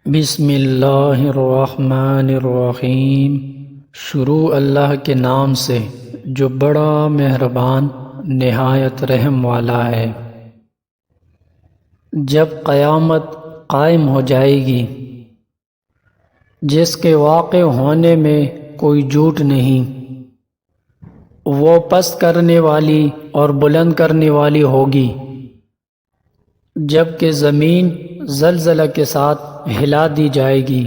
بسم اللہ الرحمن الرحیم۔ شروع اللہ کے نام سے جو بڑا مہربان نہایت رحم والا ہے۔ جب قیامت قائم ہو جائے گی جس کے واقع ہونے میں کوئی جھوٹ نہیں، وہ پست کرنے والی اور بلند کرنے والی ہوگی، جب کہ زمین زلزلہ کے ساتھ ہلا دی جائے گی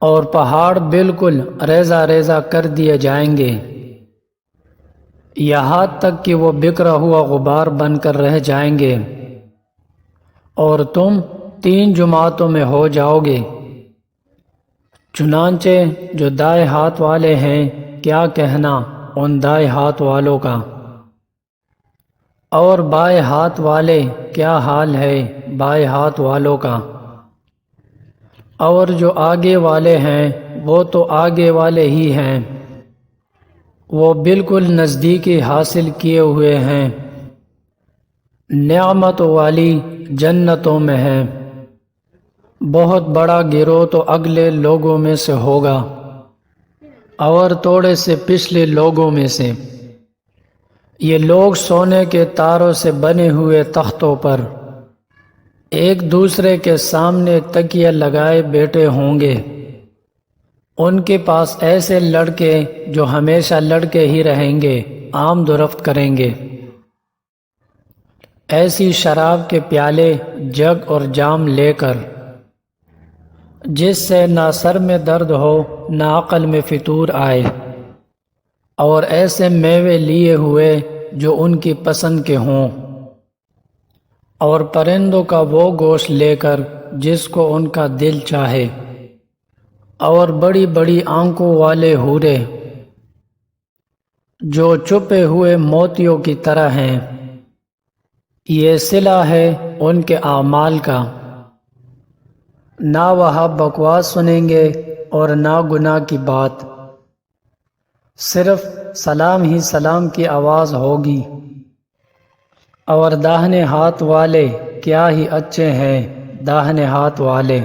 اور پہاڑ بالکل ریزہ ریزہ کر دیے جائیں گے، یہاں تک کہ وہ بکھرا ہوا غبار بن کر رہ جائیں گے، اور تم 3 جماعتوں میں ہو جاؤ گے۔ چنانچہ جو دائیں ہاتھ والے ہیں کیا کہنا ان دائیں ہاتھ والوں کا، اور بائیں ہاتھ والے کیا حال ہے بائیں ہاتھ والوں کا، اور جو آگے والے ہیں وہ تو آگے والے ہی ہیں، وہ بالکل نزدیکی حاصل کیے ہوئے ہیں، نعمت والی جنتوں میں ہیں۔ بہت بڑا گروہ تو اگلے لوگوں میں سے ہوگا اور تھوڑے سے پچھلے لوگوں میں سے۔ یہ لوگ سونے کے تاروں سے بنے ہوئے تختوں پر ایک دوسرے کے سامنے تکیہ لگائے بیٹھے ہوں گے۔ ان کے پاس ایسے لڑکے جو ہمیشہ لڑکے ہی رہیں گے آمد و رفت کریں گے، ایسی شراب کے پیالے جگ اور جام لے کر جس سے نہ سر میں درد ہو نہ عقل میں فطور آئے، اور ایسے میوے لیے ہوئے جو ان کی پسند کے ہوں، اور پرندوں کا وہ گوشت لے کر جس کو ان کا دل چاہے، اور بڑی بڑی آنکھوں والے حورے جو چھپے ہوئے موتیوں کی طرح ہیں۔ یہ صلہ ہے ان کے اعمال کا، نہ وہاں بکواس سنیں گے اور نہ گناہ کی بات، صرف سلام ہی سلام کی آواز ہوگی۔ اور داہنے ہاتھ والے کیا ہی اچھے ہیں داہنے ہاتھ والے،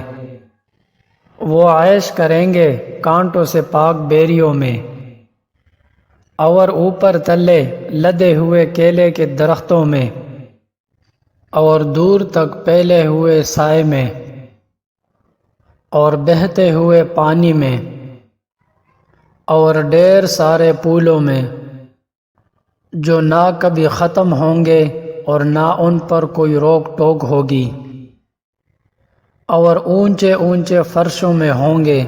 وہ عیش کریں گے کانٹوں سے پاک بیریوں میں، اور اوپر تلے لدے ہوئے کیلے کے درختوں میں، اور دور تک پھیلے ہوئے سائے میں، اور بہتے ہوئے پانی میں، اور ڈھیر سارے پھولوں میں جو نہ کبھی ختم ہوں گے اور نہ ان پر کوئی روک ٹوک ہوگی، اور اونچے اونچے فرشوں میں ہوں گے۔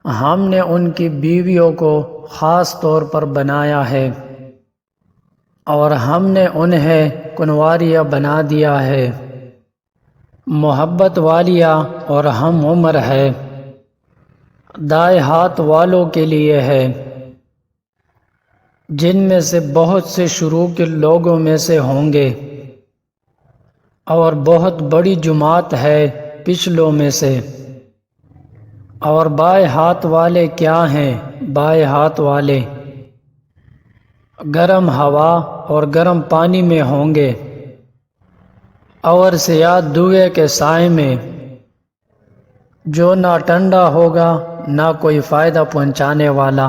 ہم نے ان کی بیویوں کو خاص طور پر بنایا ہے، اور ہم نے انہیں کنواریاں بنا دیا ہے، محبت والیاں اور ہم عمر ہے، دائیں ہاتھ والوں کے لیے ہے، جن میں سے بہت سے شروع کے لوگوں میں سے ہوں گے، اور بہت بڑی جماعت ہے پچھلوں میں سے۔ اور بائیں ہاتھ والے کیا ہیں بائیں ہاتھ والے، گرم ہوا اور گرم پانی میں ہوں گے، اور سیاہ دھوئے کے سائے میں جو نہ ٹھنڈا ہوگا نہ کوئی فائدہ پہنچانے والا۔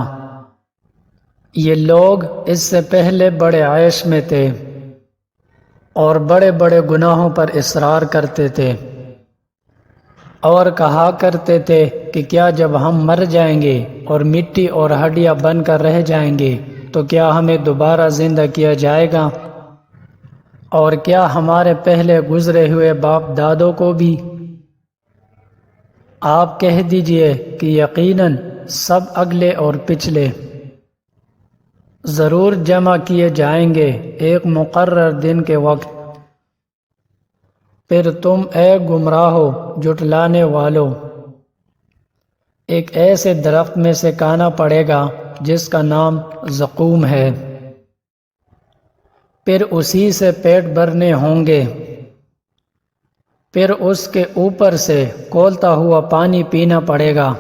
یہ لوگ اس سے پہلے بڑے عیش میں تھے اور بڑے بڑے گناہوں پر اصرار کرتے تھے، اور کہا کرتے تھے کہ کیا جب ہم مر جائیں گے اور مٹی اور ہڈیاں بن کر رہ جائیں گے تو کیا ہمیں دوبارہ زندہ کیا جائے گا، اور کیا ہمارے پہلے گزرے ہوئے باپ دادوں کو بھی؟ آپ کہہ دیجئے کہ یقیناً سب اگلے اور پچھلے ضرور جمع کیے جائیں گے ایک مقرر دن کے وقت۔ پھر تم اے گمراہو جھٹلانے والو ایک ایسے درخت میں سے کھانا پڑے گا جس کا نام زقوم ہے، پھر اسی سے پیٹ بھرنے ہوں گے، پھر اس کے اوپر سے کھولتا ہوا پانی پینا پڑے گا،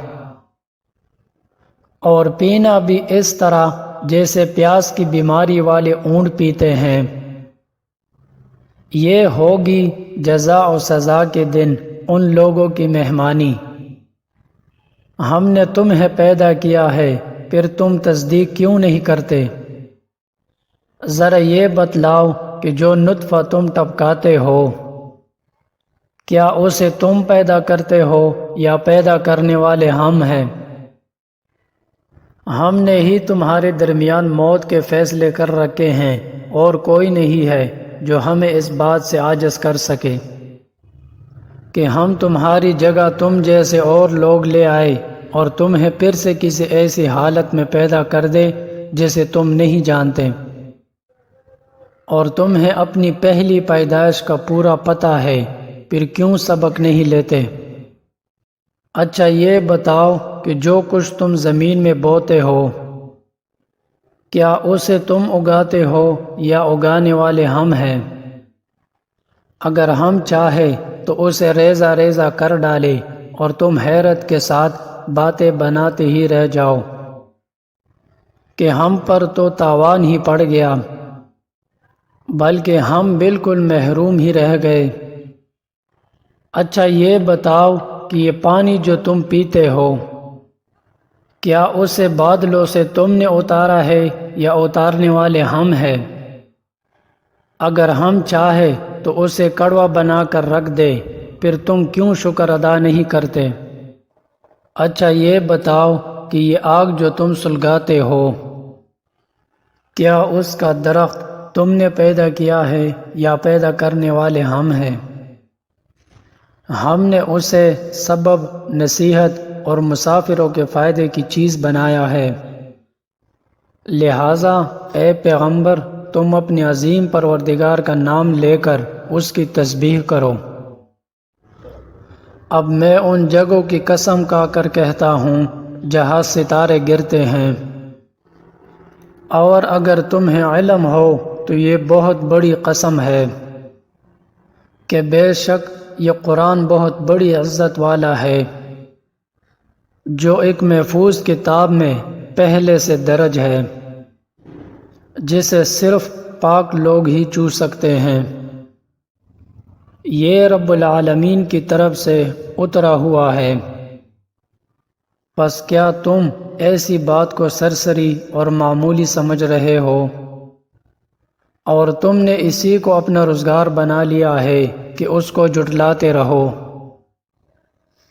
اور پینا بھی اس طرح جیسے پیاس کی بیماری والے اونٹ پیتے ہیں۔ یہ ہوگی جزا و سزا کے دن ان لوگوں کی مہمانی۔ ہم نے تمہیں پیدا کیا ہے، پھر تم تصدیق کیوں نہیں کرتے؟ ذرا یہ بتلاؤ کہ جو نطفہ تم ٹپکاتے ہو، کیا اسے تم پیدا کرتے ہو یا پیدا کرنے والے ہم ہیں؟ ہم نے ہی تمہارے درمیان موت کے فیصلے کر رکھے ہیں، اور کوئی نہیں ہے جو ہمیں اس بات سے عاجز کر سکے کہ ہم تمہاری جگہ تم جیسے اور لوگ لے آئے اور تمہیں پھر سے کسی ایسی حالت میں پیدا کر دے جسے تم نہیں جانتے، اور تمہیں اپنی پہلی پیدائش کا پورا پتہ ہے، پھر کیوں سبق نہیں لیتے؟ اچھا یہ بتاؤ کہ جو کچھ تم زمین میں بوتے ہو، کیا اسے تم اگاتے ہو یا اگانے والے ہم ہیں؟ اگر ہم چاہے تو اسے ریزہ ریزہ کر ڈالے اور تم حیرت کے ساتھ باتیں بناتے ہی رہ جاؤ کہ ہم پر تو تاوان ہی پڑ گیا، بلکہ ہم بالکل محروم ہی رہ گئے۔ اچھا یہ بتاؤ کہ یہ پانی جو تم پیتے ہو، کیا اسے بادلوں سے تم نے اتارا ہے یا اتارنے والے ہم ہیں؟ اگر ہم چاہے تو اسے کڑوا بنا کر رکھ دے، پھر تم کیوں شکر ادا نہیں کرتے؟ اچھا یہ بتاؤ کہ یہ آگ جو تم سلگاتے ہو، کیا اس کا درخت تم نے پیدا کیا ہے یا پیدا کرنے والے ہم ہیں؟ ہم نے اسے سبب، نصیحت اور مسافروں کے فائدے کی چیز بنایا ہے، لہٰذا اے پیغمبر تم اپنے عظیم پروردگار کا نام لے کر اس کی تسبیح کرو۔ اب میں ان جگہوں کی قسم کھا کر کہتا ہوں جہاں ستارے گرتے ہیں، اور اگر تمہیں علم ہو تو یہ بہت بڑی قسم ہے کہ بے شک یہ قرآن بہت بڑی عزت والا ہے، جو ایک محفوظ کتاب میں پہلے سے درج ہے، جسے صرف پاک لوگ ہی چھو سکتے ہیں۔ یہ رب العالمین کی طرف سے اترا ہوا ہے۔ پس کیا تم ایسی بات کو سرسری اور معمولی سمجھ رہے ہو، اور تم نے اسی کو اپنا روزگار بنا لیا ہے کہ اس کو جھٹلاتے رہو؟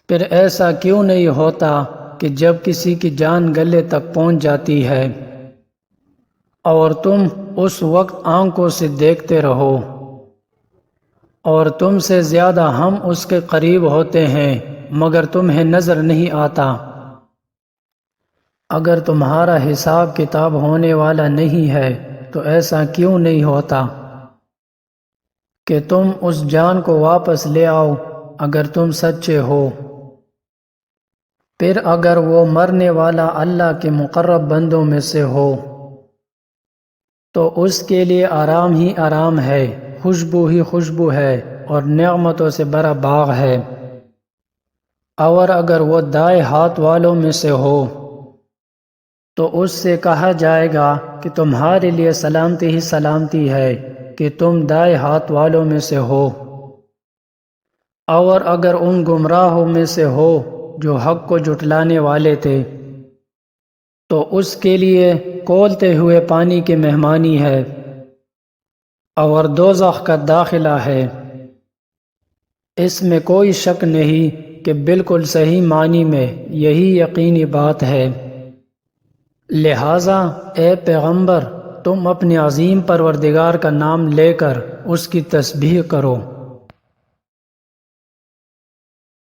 پھر ایسا کیوں نہیں ہوتا کہ جب کسی کی جان گلے تک پہنچ جاتی ہے اور تم اس وقت آنکھوں سے دیکھتے رہو، اور تم سے زیادہ ہم اس کے قریب ہوتے ہیں مگر تمہیں نظر نہیں آتا؟ اگر تمہارا حساب کتاب ہونے والا نہیں ہے تو ایسا کیوں نہیں ہوتا کہ تم اس جان کو واپس لے آؤ اگر تم سچے ہو؟ پھر اگر وہ مرنے والا اللہ کے مقرب بندوں میں سے ہو تو اس کے لیے آرام ہی آرام ہے، خوشبو ہی خوشبو ہے، اور نعمتوں سے بھرا باغ ہے۔ اور اگر وہ دائیں ہاتھ والوں میں سے ہو تو اس سے کہا جائے گا کہ تمہارے لیے سلامتی ہی سلامتی ہے کہ تم دائیں ہاتھ والوں میں سے ہو۔ اور اگر ان گمراہوں میں سے ہو جو حق کو جھٹلانے والے تھے تو اس کے لیے کھولتے ہوئے پانی کی مہمانی ہے، اور دوزخ کا داخلہ ہے۔ اس میں کوئی شک نہیں کہ بالکل صحیح معنی میں یہی یقینی بات ہے، لہٰذا اے پیغمبر تم اپنے عظیم پروردگار کا نام لے کر اس کی تسبیح کرو۔